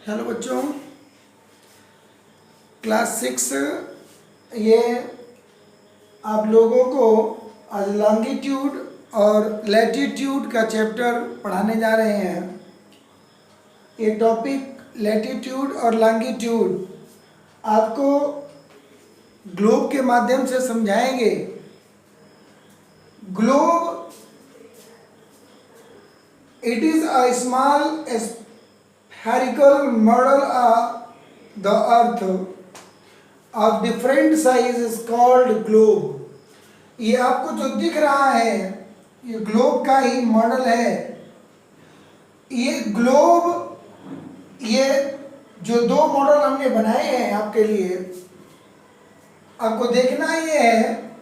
Hello बच्चों, class 6 ये आप लोगों को आज लॉन्गिट्यूड और लैटिट्यूड का चैप्टर पढ़ाने जा रहे हैं। ये टॉपिक लैटिट्यूड और लॉन्गिट्यूड आपको ग्लोब के माध्यम से समझाएंगे। Globe it is a small spherical model of the earth of different size is called globe। ये आपको जो दिख रहा है ये ग्लोब का ही मॉडल है। ये ग्लोब ये जो दो मॉडल हमने बनाए हैं आपके लिए, आपको देखना ये है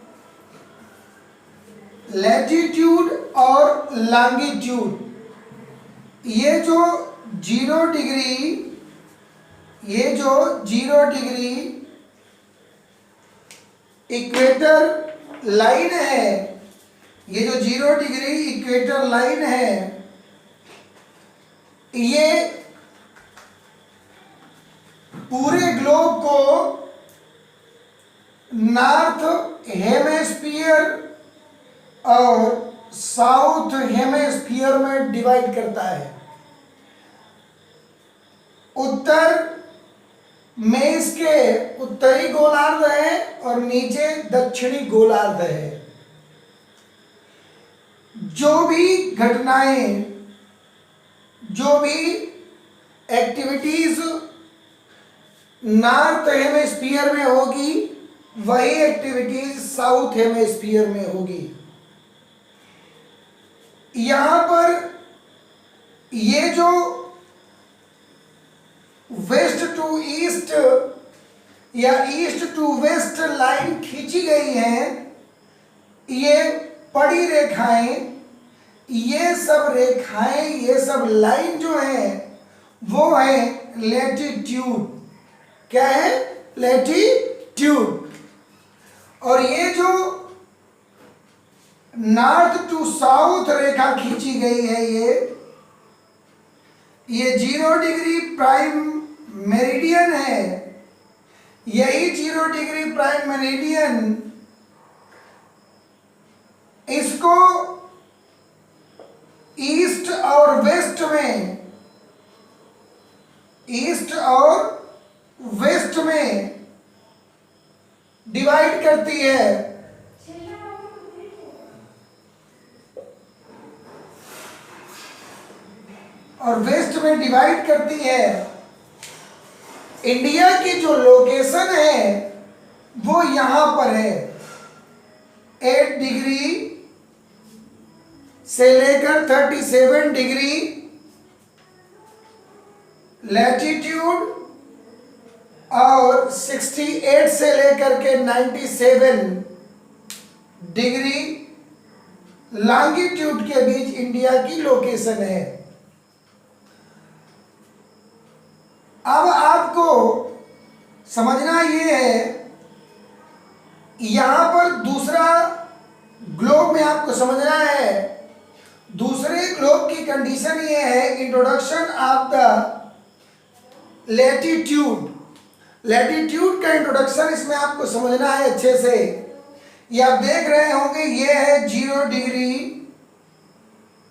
लैटिट्यूड और लॉन्गिट्यूड। ये जो 0 डिग्री इक्वेटर लाइन है, ये जो 0 डिग्री इक्वेटर लाइन है, ये पूरे ग्लोब को नॉर्थ हेमेस्फीयर और साउथ हेमेस्फीयर में डिवाइड करता है। उत्तर में इसके उत्तरी गोलार्ध है और नीचे दक्षिणी गोलार्ध है। जो भी घटनाएं, जो भी एक्टिविटीज नॉर्थ हेमेस्फीयर में होगी वही एक्टिविटीज साउथ हेमेस्फीयर में होगी। यहां पर ये जो वेस्ट टू ईस्ट या ईस्ट टू वेस्ट लाइन खींची गई है, ये पड़ी रेखाएं, ये सब रेखाएं, ये सब लाइन जो है वो है लैटिट्यूड। क्या है? लैटिट्यूड। और ये जो नॉर्थ टू साउथ रेखा खींची गई है, ये 0 डिग्री प्राइम मेरिडियन है। यही 0 डिग्री प्राइम मेरिडियन इसको ईस्ट और वेस्ट में डिवाइड करती है। और वेस्ट में डिवाइड करती है। इंडिया की जो लोकेशन है वो यहां पर है। 8 डिग्री से लेकर 37 डिग्री लैटिट्यूड और 68 से लेकर के 97 डिग्री लॉन्गिट्यूड के बीच इंडिया की लोकेशन है। अब आपको समझना ये है, यहां पर दूसरा ग्लोब में आपको समझना है। दूसरे ग्लोब की कंडीशन ये है, introduction of the latitude. Latitude का इंट्रोडक्शन इसमें आपको समझना है अच्छे से। ये आप देख रहे होंगे, ये है 0 डिग्री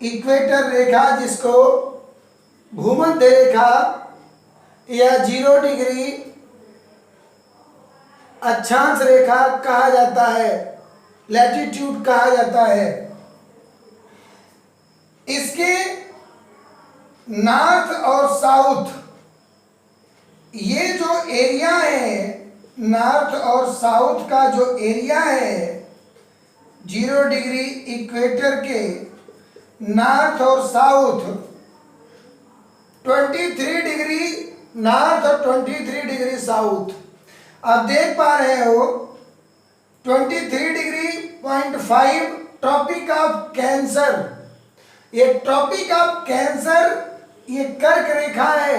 इक्वेटर रेखा, जिसको भूमध्य रेखा या 0 डिग्री अक्षांश रेखा कहा जाता है, लैटिट्यूड कहा जाता है। इसके नॉर्थ और साउथ, ये जो एरिया है, नॉर्थ और साउथ का जो एरिया है 0 डिग्री इक्वेटर के नॉर्थ और साउथ, 23 डिग्री नॉर्थ और 23 डिग्री साउथ। आप देख पा रहे हो 23 डिग्री 0.5 ट्रॉपिक ऑफ कैंसर। ये ट्रॉपिक ऑफ कैंसर ये कर्क रेखा है।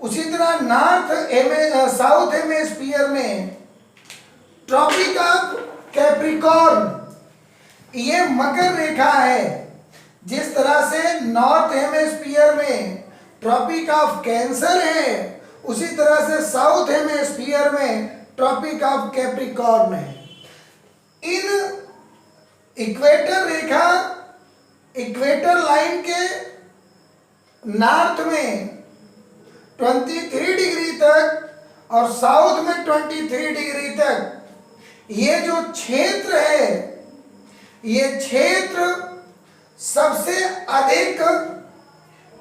उसी तरह साउथ हेमिस्फीयर में ट्रॉपिक ऑफ कैप्रिकॉर्न ये मकर रेखा है। जिस तरह से नॉर्थ हेमिस्फीयर में ट्रॉपिक ऑफ कैंसर है, उसी तरह से साउथ हेमिस्फीयर में ट्रॉपिक ऑफ कैप्रिकॉर्न है। इन इक्वेटर रेखा, इक्वेटर लाइन के नॉर्थ में 23 डिग्री तक और साउथ में 23 डिग्री तक ये जो क्षेत्र है, ये क्षेत्र सबसे अधिक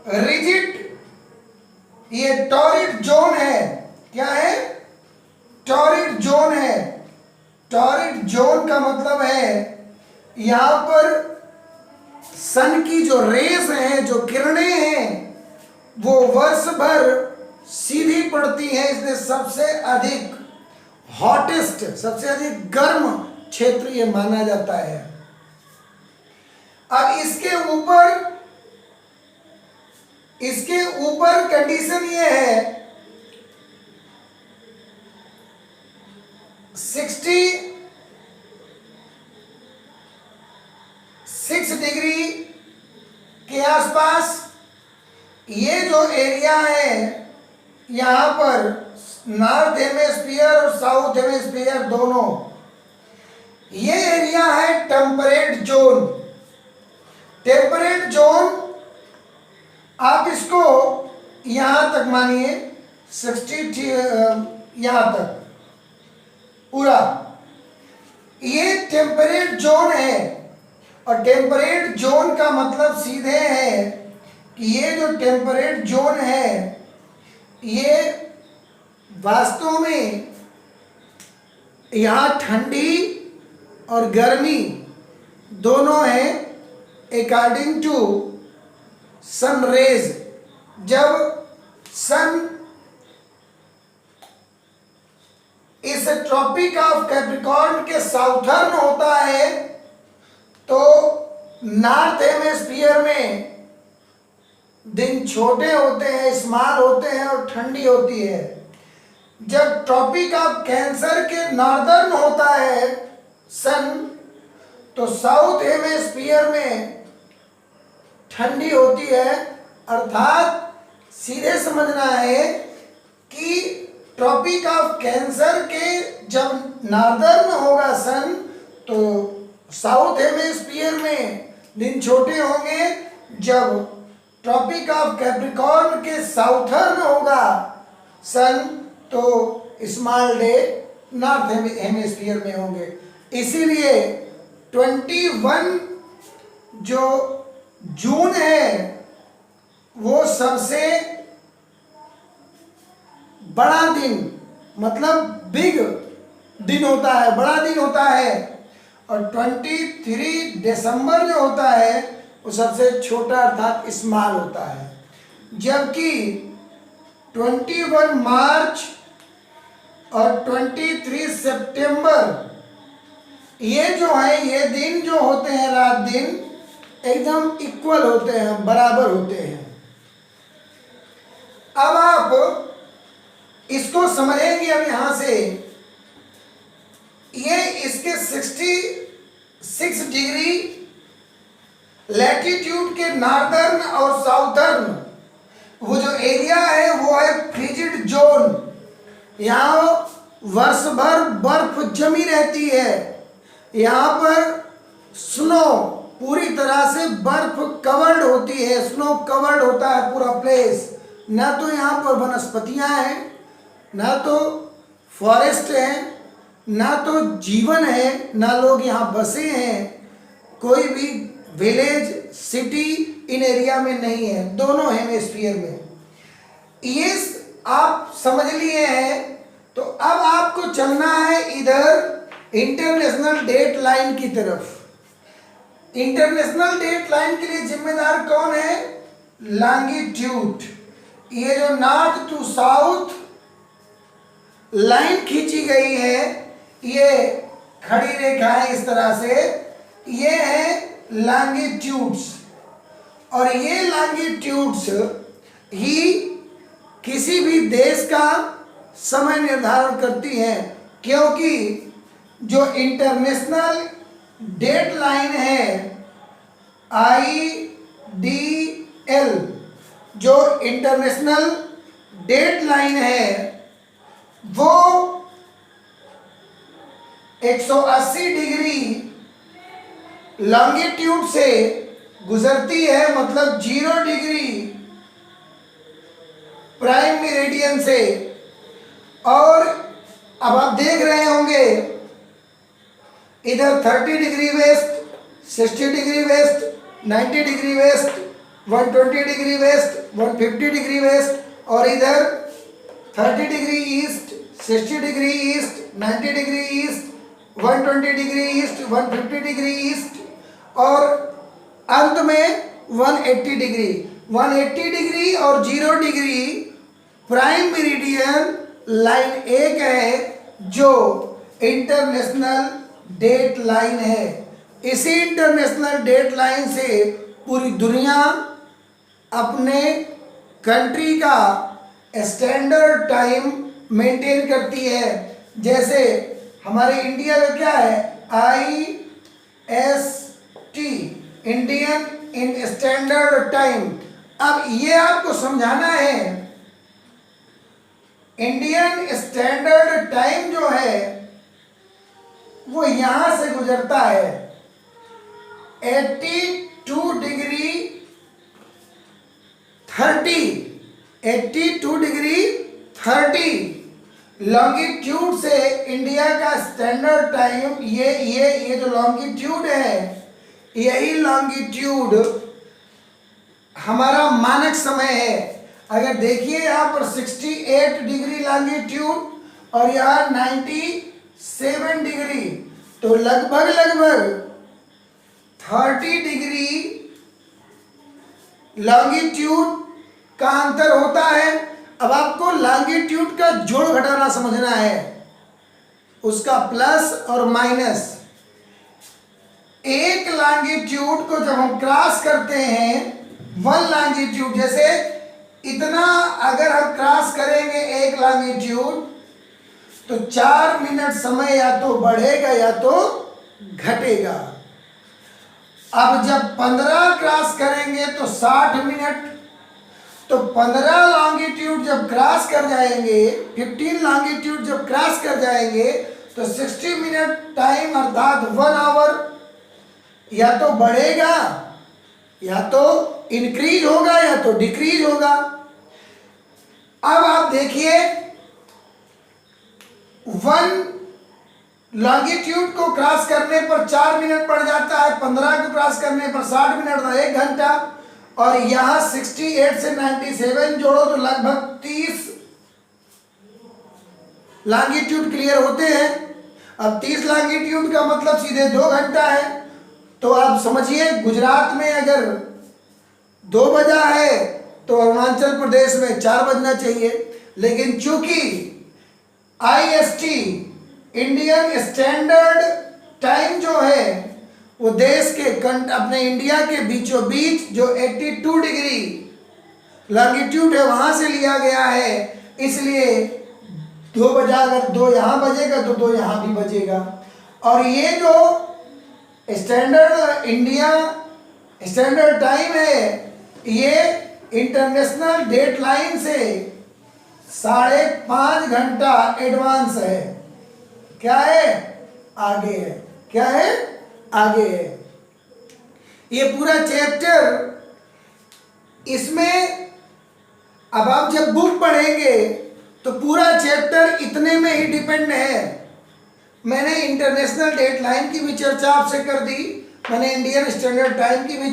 रिजिड, ये टॉरिड जोन है। क्या है? टॉरिड जोन है। टॉरिड जोन का मतलब है यहां पर सन की जो रेस हैं, जो किरणें हैं, वो वर्ष भर सीधी पड़ती हैं, इसलिए सबसे अधिक हॉटेस्ट, सबसे अधिक गर्म क्षेत्र ये माना जाता है। अब इसके ऊपर कंडीशन ये है 66 डिग्री के आसपास ये जो एरिया है, यहाँ पर नॉर्थ हेमिस्फीयर और साउथ हेमिस्फीयर दोनों, ये एरिया है टेम्परेट जोन। टेम्परेट जोन आप इसको यहाँ तक मानिए 60 यहाँ तक पूरा ये टेम्परेट जोन है। और टेम्परेट जोन का मतलब सीधे है कि ये जो टेम्परेट जोन है ये वास्तव में यहाँ ठंडी और गर्मी दोनों है अकॉर्डिंग टू सन रेज। जब सन इस ट्रॉपिक ऑफ कैप्रिकॉर्न के साउथर्न होता है तो नॉर्थ हेमिस्फीयर में दिन छोटे होते हैं, स्मॉल होते हैं और ठंडी होती है। जब ट्रॉपिक ऑफ कैंसर के नॉर्दर्न होता है सन, तो साउथ हेमिस्फीयर में ठंडी होती है। अर्थात सीधे समझना है कि ट्रॉपिक ऑफ कैंसर के जब नॉर्दर्न होगा सन, तो साउथ हेमिस्फीयर में दिन छोटे होंगे। जब ट्रॉपिक ऑफ कैप्रिकॉर्न के साउथर्न होगा सन, तो स्मॉल डे नॉर्थ हेमिस्फीयर में होंगे। इसीलिए 21 जो जून है वो सबसे बड़ा दिन, मतलब बिग दिन होता है, बड़ा दिन होता है। और 23 दिसंबर जो होता है वो सबसे छोटा अर्थात स्मॉल होता है। जबकि 21 मार्च और 23 सितंबर ये जो है, ये दिन जो होते हैं, रात दिन एकदम इक्वल होते हैं, बराबर होते हैं। अब आप इसको समझेंगे। अब यहां से ये इसके 66 डिग्री लैटिट्यूड के नॉर्दर्न और साउथर्न वो जो एरिया है वो है फ्रिजिड जोन। यहाँ वर्ष भर बर्फ जमी रहती है। यहाँ पर स्नो पूरी तरह से बर्फ कवर्ड होती है, स्नो कवर्ड होता है पूरा प्लेस। ना तो यहाँ पर वनस्पतियाँ हैं, ना तो फॉरेस्ट है, ना तो जीवन है, ना लोग यहाँ बसे हैं। कोई भी विलेज, सिटी इन एरिया में नहीं है, दोनों हेमिस्फीयर में। ये आप समझ लिए हैं। तो अब आपको चलना है इधर इंटरनेशनल डेट लाइन की तरफ। इंटरनेशनल डेट लाइन के लिए जिम्मेदार कौन है? लॉन्गिट्यूड। ये जो नॉर्थ टू साउथ लाइन खींची गई है, ये खड़ी रेखाएं इस तरह से, ये है लॉन्गिट्यूड्स। और ये लॉन्गिट्यूड्स ही किसी भी देश का समय निर्धारण करती हैं, क्योंकि जो इंटरनेशनल डेट लाइन है IDL, जो इंटरनेशनल डेट लाइन है वो 180 डिग्री लॉन्गिट्यूड से गुजरती है, मतलब 0 डिग्री प्राइम मेरिडियन से। और अब आप देख रहे होंगे इधर 30 degree west, 60 degree west, 90 degree west, 120 degree west, 150 degree west, और इधर 30 degree east, 60 degree east, 90 degree east, 120 degree east, 150 degree east, और अंत में 180 डिग्री। 180 डिग्री और 0 डिग्री प्राइम मेरिडियन लाइन एक है जो इंटरनेशनल डेट लाइन है। इसी इंटरनेशनल डेट लाइन से पूरी दुनिया अपने कंट्री का स्टैंडर्ड टाइम मेंटेन करती है। जैसे हमारे इंडिया में क्या है, IST, Indian in standard time. अब ये आपको समझाना है, इंडियन स्टैंडर्ड टाइम जो है वो यहां से गुजरता है 82 डिग्री 82 डिग्री 30 लॉन्गिट्यूड से। इंडिया का स्टैंडर्ड टाइम ये जो लॉन्गिट्यूड है, यही लॉन्गिट्यूड हमारा मानक समय है। अगर देखिए यहाँ पर 68 डिग्री लॉन्गिट्यूड और यहाँ 97 डिग्री, तो लगभग 30 डिग्री लॉन्गिट्यूड का अंतर होता है। अब आपको लॉन्गिट्यूड का जोड़ घटाना समझना है, उसका प्लस और माइनस। एक लॉन्गिट्यूड को जब हम क्रॉस करते हैं, वन लॉन्गिट्यूड, जैसे इतना अगर हम क्रॉस करेंगे एक लॉन्गिट्यूड, तो 4 मिनट समय या तो बढ़ेगा या तो घटेगा। अब जब 15 क्रॉस करेंगे तो 60 मिनट, तो 15 लॉन्गिट्यूड जब क्रॉस कर जाएंगे, 15 लॉन्गिट्यूड जब क्रॉस कर जाएंगे तो 60 मिनट टाइम अर्थात 1 आवर या तो बढ़ेगा या तो इंक्रीज होगा या तो डिक्रीज होगा। अब आप देखिए 1 लॉन्गिट्यूड को क्रॉस करने पर 4 मिनट पड़ जाता है, 15 को क्रॉस करने पर 60 मिनट और 1 घंटा, और यहां 68 से 97 जोड़ो तो लगभग 30 लॉन्गिट्यूड क्लियर होते हैं। अब 30 लॉन्गिट्यूड का मतलब सीधे 2 घंटा है। तो आप समझिए गुजरात में अगर 2 बजा है तो अरुणाचल प्रदेश में 4 बजना चाहिए। लेकिन चूंकि IST इंडियन स्टैंडर्ड टाइम जो है वो देश के अपने इंडिया के बीचों बीच जो 82 डिग्री लॉन्गिट्यूड है वहां से लिया गया है, इसलिए 2 बजा, अगर 2 यहाँ बजेगा तो 2 यहाँ भी बजेगा। और ये जो स्टैंडर्ड इंडिया स्टैंडर्ड टाइम है ये इंटरनेशनल डेट लाइन से 5.5 घंटा एडवांस है। क्या है? आगे है। क्या है? आगे है। ये पूरा चैप्टर, इसमें अब आप जब बुक पढ़ेंगे तो पूरा चैप्टर इतने में ही डिपेंड है। मैंने इंटरनेशनल डेट लाइन की भी चर्चा आपसे कर दी, मैंने इंडियन स्टैंडर्ड टाइम की भी